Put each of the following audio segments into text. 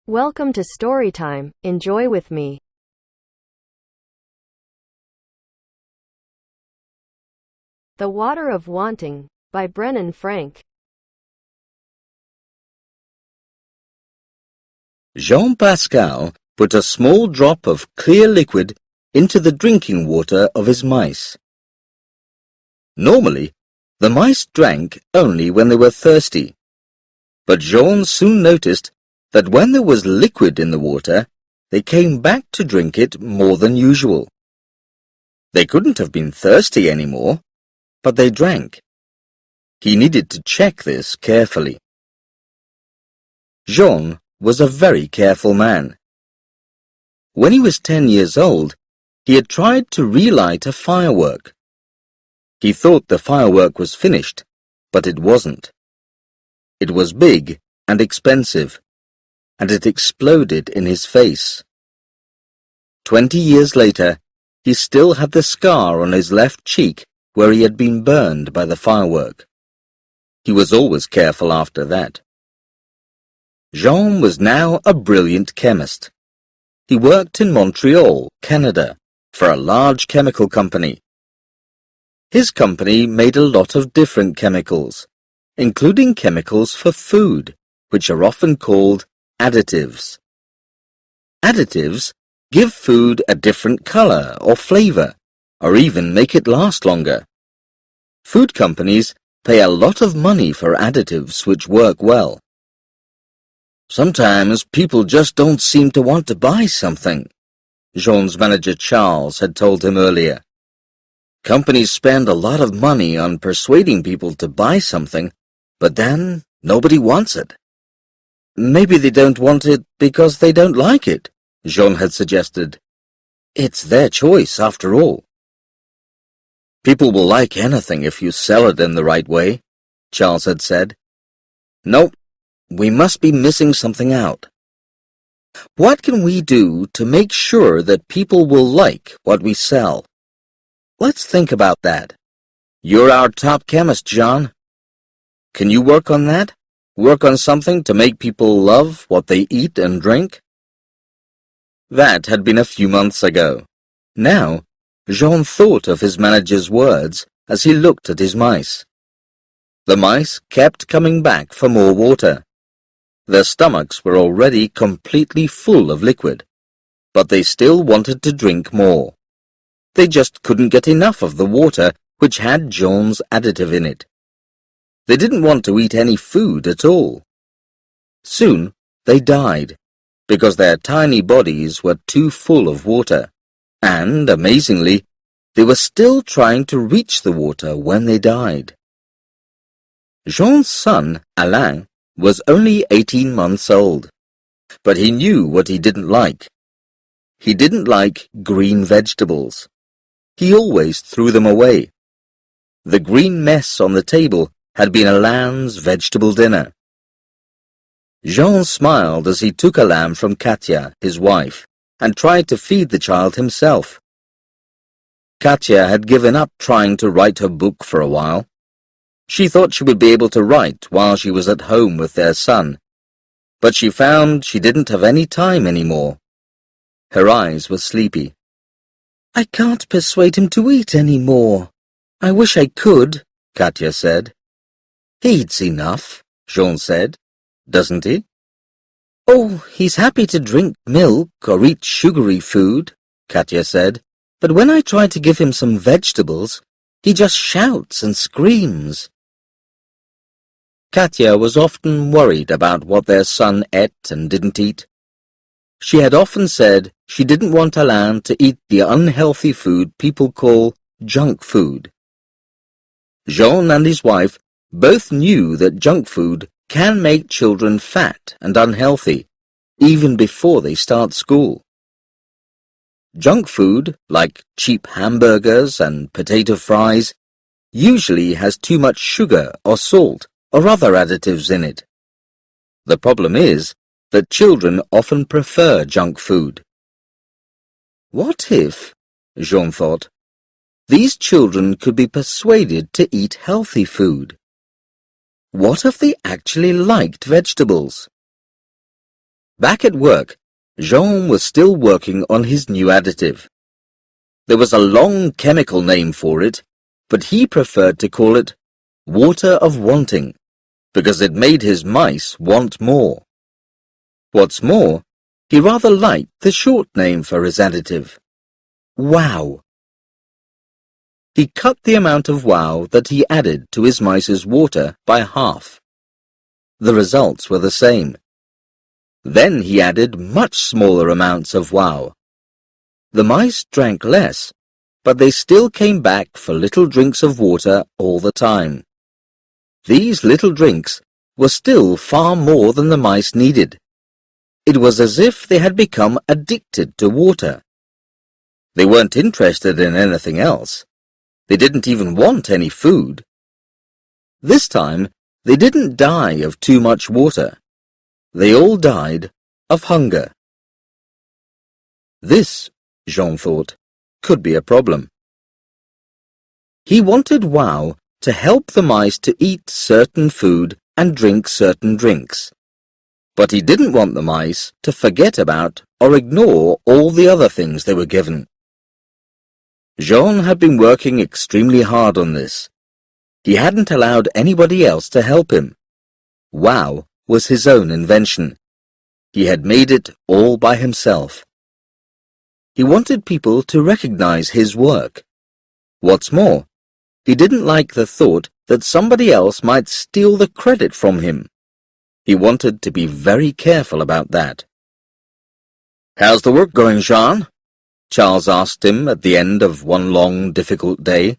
Welcome to story time. Enjoy with me. The Water of Wanting by Brennan Frank. Jean-Pascal put a small drop of clear liquid into the drinking water of his mice. Normally, the mice drank only when they were thirsty, but Jean soon noticed that when there was liquid in the water, they came back to drink it more than usual. They couldn't have been thirsty anymore, but they drank. He needed to check this carefully. Jean was a very careful man. When he was 10 years old, he had tried to relight a firework. He thought the firework was finished, but it wasn't. It was big and expensive, and it exploded in his face. 20 years later, he still had the scar on his left cheek where he had been burned by the firework. He was always careful after that. Jean was now a brilliant chemist. He worked in Montreal, Canada, for a large chemical company. His company made a lot of different chemicals, including chemicals for food, which are often called additives. Additives give food a different color or flavor, or even make it last longer. Food companies pay a lot of money for additives which work well. Sometimes people just don't seem to want to buy something, Jean's manager Charles had told him earlier. Companies spend a lot of money on persuading people to buy something, but then nobody wants it. Maybe they don't want it because they don't like it, Jean had suggested. It's their choice, after all. People will like anything if you sell it in the right way, Charles had said. Nope, we must be missing something out. What can we do to make sure that people will like what we sell? Let's think about that. You're our top chemist, Jean. Can you work on that? Work on something to make people love what they eat and drink? That had been a few months ago. Now, Jean thought of his manager's words as he looked at his mice. The mice kept coming back for more water. Their stomachs were already completely full of liquid, but they still wanted to drink more. They just couldn't get enough of the water which had Jean's additive in it. They didn't want to eat any food at all. Soon they died, because their tiny bodies were too full of water, and, amazingly, they were still trying to reach the water when they died. Jean's son, Alain, was only 18 months old, but he knew what he didn't like. He didn't like green vegetables. He always threw them away. The green mess on the table had been Alain's vegetable dinner. Jean smiled as he took a lamb from Katya, his wife, and tried to feed the child himself. Katya had given up trying to write her book for a while. She thought she would be able to write while she was at home with their son, but she found she didn't have any time anymore. Her eyes were sleepy. I can't persuade him to eat any more. I wish I could, Katya said. He eats enough, Jean said. Doesn't he? Oh, he's happy to drink milk or eat sugary food, Katya said, but when I try to give him some vegetables, he just shouts and screams. Katya was often worried about what their son ate and didn't eat. She had often said she didn't want Alain to eat the unhealthy food people call junk food. Jean and his wife both knew that junk food can make children fat and unhealthy, even before they start school. Junk food, like cheap hamburgers and potato fries, usually has too much sugar or salt or other additives in it. The problem is that children often prefer junk food. What if, Jean thought, these children could be persuaded to eat healthy food? What if they actually liked vegetables? Back at work, Jean was still working on his new additive. There was a long chemical name for it, but he preferred to call it water of wanting, because it made his mice want more. What's more, he rather liked the short name for his additive, wow. He cut the amount of wow that he added to his mice's water by half. The results were the same. Then he added much smaller amounts of wow. The mice drank less, but they still came back for little drinks of water all the time. These little drinks were still far more than the mice needed. It was as if they had become addicted to water. They weren't interested in anything else. They didn't even want any food. This time, they didn't die of too much water. They all died of hunger. This, Jean thought, could be a problem. He wanted wow to help the mice to eat certain food and drink certain drinks. But he didn't want the mice to forget about or ignore all the other things they were given. Jean had been working extremely hard on this. He hadn't allowed anybody else to help him. Wow was his own invention. He had made it all by himself. He wanted people to recognize his work. What's more, he didn't like the thought that somebody else might steal the credit from him. He wanted to be very careful about that. "How's the work going, Jean?" Charles asked him at the end of one long, difficult day.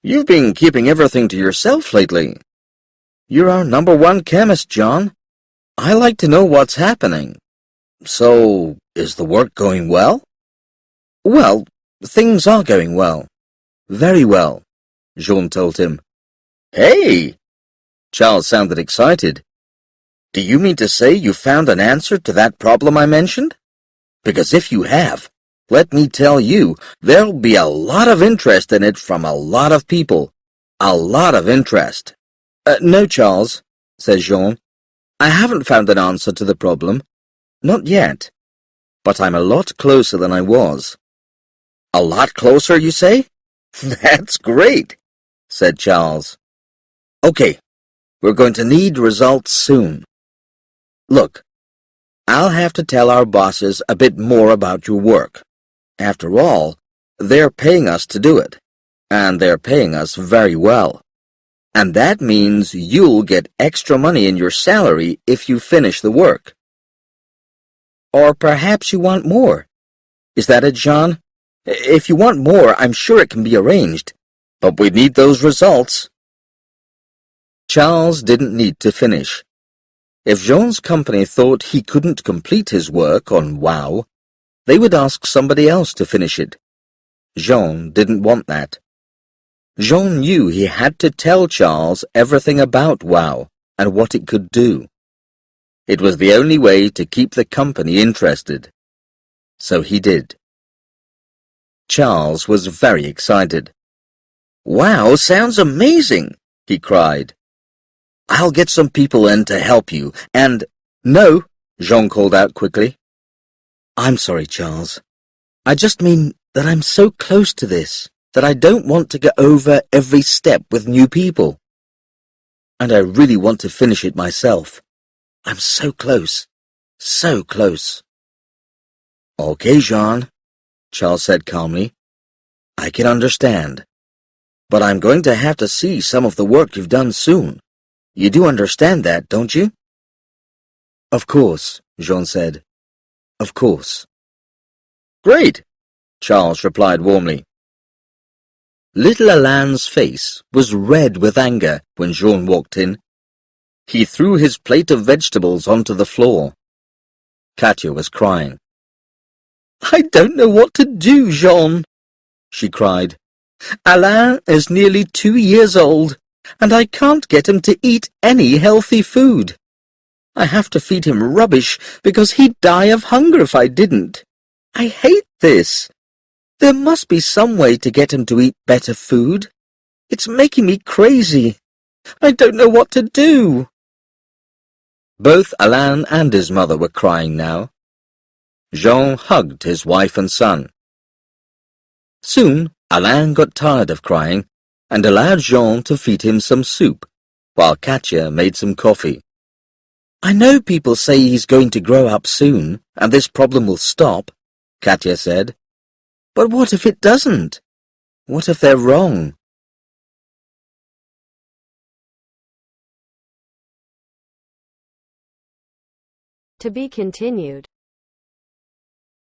"You've been keeping everything to yourself lately. You're our #1 chemist, John. I like to know what's happening. So, is the work going well?" "Well, things are going well. Very well," Jean told him. "Hey!" Charles sounded excited. "Do you mean to say you found an answer to that problem I mentioned? Because if you have, let me tell you, there'll be a lot of interest in it from a lot of people. A lot of interest." "No, Charles," said Jean. "I haven't found an answer to the problem. Not yet. But I'm a lot closer than I was." "A lot closer, you say? That's great," said Charles. "Okay, we're going to need results soon. Look, I'll have to tell our bosses a bit more about your work. After all, they're paying us to do it, and they're paying us very well. And that means you'll get extra money in your salary if you finish the work. Or perhaps you want more. Is that it, Jean? If you want more, I'm sure it can be arranged. But we need those results." Charles didn't need to finish. If Jean's company thought he couldn't complete his work on wow, they would ask somebody else to finish it. Jean didn't want that. Jean knew he had to tell Charles everything about wow and what it could do. It was the only way to keep the company interested. So he did. Charles was very excited. "Wow, sounds amazing!" he cried. "I'll get some people in to help you, and—" "No," Jean called out quickly. "I'm sorry, Charles. I just mean that I'm so close to this that I don't want to go over every step with new people. And I really want to finish it myself. I'm so close, so close." "Okay, Jean," Charles said calmly. "I can understand. But I'm going to have to see some of the work you've done soon. You do understand that, don't you?" "Of course," Jean said. "Of course." "Great," Charles replied warmly. Little Alain's face was red with anger when Jean walked in. He threw his plate of vegetables onto the floor. Katya was crying. "I don't know what to do, Jean," she cried. "Alain is nearly 2 years old, and I can't get him to eat any healthy food. I have to feed him rubbish because he'd die of hunger if I didn't. I hate this. There must be some way to get him to eat better food. It's making me crazy. I don't know what to do." Both Alain and his mother were crying now. Jean hugged his wife and son. Soon, Alain got tired of crying and allowed Jean to feed him some soup, while Katya made some coffee. "I know people say he's going to grow up soon, and this problem will stop," Katya said. "But what if it doesn't? What if they're wrong?" To be continued.